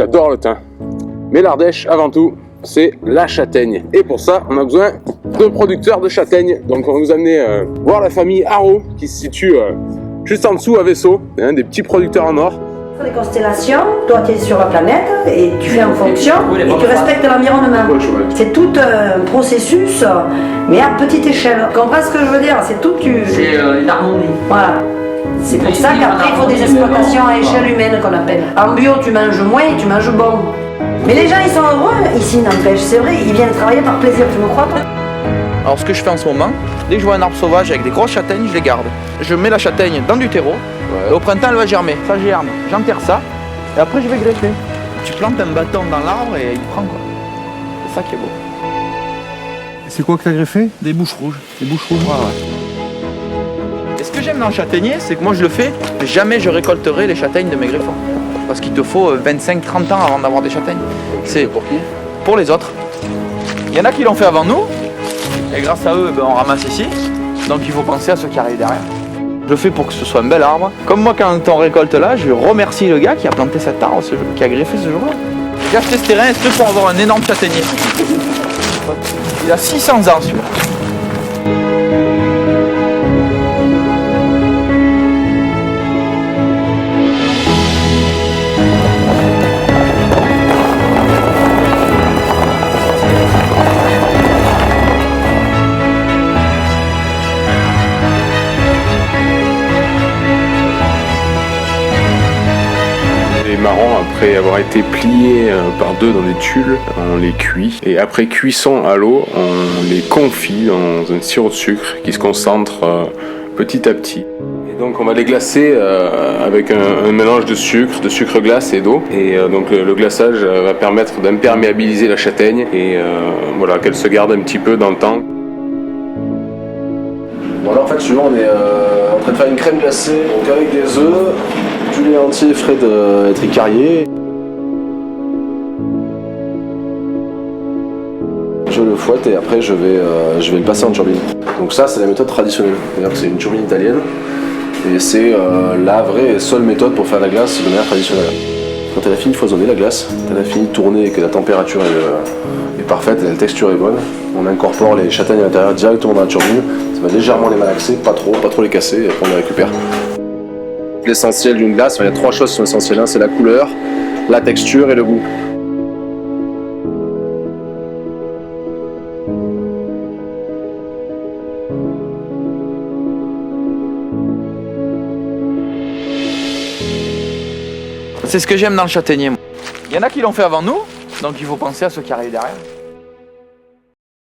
J'adore le thym. Mais l'Ardèche, avant tout, c'est la châtaigne. Et pour ça, on a besoin d'un producteur de châtaigne. Donc on va vous amener voir la famille Haro, qui se situe juste en dessous à Vaisseau, des petits producteurs en or. Les constellations, toi tu es sur la planète et tu fais en fonction et tu respectes l'environnement. C'est tout un processus, mais à petite échelle. Tu comprends ce que je veux dire? C'est tout C'est une harmonie. Voilà. C'est pour ça qu'après il faut des exploitations à échelle humaine qu'on appelle. En bio tu manges moins et tu manges bon. Mais les gens ils sont heureux ici, n'empêche. C'est vrai, ils viennent travailler par plaisir, tu me crois toi? Alors ce que je fais en ce moment, dès que je vois un arbre sauvage avec des grosses châtaignes, je les garde. Je mets la châtaigne dans du terreau, et au printemps elle va germer. Ça germe, j'enterre ça, et après je vais greffer. Tu plantes un bâton dans l'arbre et il prend quoi. C'est ça qui est beau. C'est quoi que t'as greffé? Des bouches rouges. Des bouches rouges. Ouais. Et ce que j'aime dans le châtaignier, c'est que moi je le fais, mais jamais je récolterai les châtaignes de mes greffons. Parce qu'il te faut 25-30 ans avant d'avoir des châtaignes. C'est pour qui? Pour les autres. Il y en a qui l'ont fait avant nous, et grâce à eux, on ramasse ici. Donc il faut penser à ceux qui arrivent derrière. Je le fais pour que ce soit un bel arbre. Comme moi, quand on récolte là, je remercie le gars qui a planté cet arbre, qui a greffé ce jour-là. J'ai acheté ce terrain pour avoir un énorme châtaignier. Il a 600 ans celui-là. Les marrons, après avoir été pliés par deux dans des tulles, on les cuit. Et après cuisson à l'eau, on les confie dans un sirop de sucre qui se concentre petit à petit. Et donc on va les glacer avec un mélange de sucre glace et d'eau. Et donc le glaçage va permettre d'imperméabiliser la châtaigne et voilà, qu'elle se garde un petit peu dans le temps. Bon alors en fait, tu vois, on est en train de faire une crème glacée, donc avec des œufs, du lait entier frais de Tricarier. Je le fouette et après je vais le passer en turbine. Donc ça, c'est la méthode traditionnelle. C'est-à-dire que c'est une turbine italienne et c'est la vraie et seule méthode pour faire la glace de manière traditionnelle. Quand elle a fini de foisonner la glace, quand elle a fini de tourner et que la température est parfaite et la texture est bonne, on incorpore les châtaignes à l'intérieur directement dans la turbine. Ça va légèrement les malaxer, pas trop les casser et après on les récupère. L'essentiel d'une glace, il y a trois choses qui sont essentielles, c'est la couleur, la texture et le goût. C'est ce que j'aime dans le châtaignier. Il y en a qui l'ont fait avant nous, donc il faut penser à ceux qui arrivent derrière.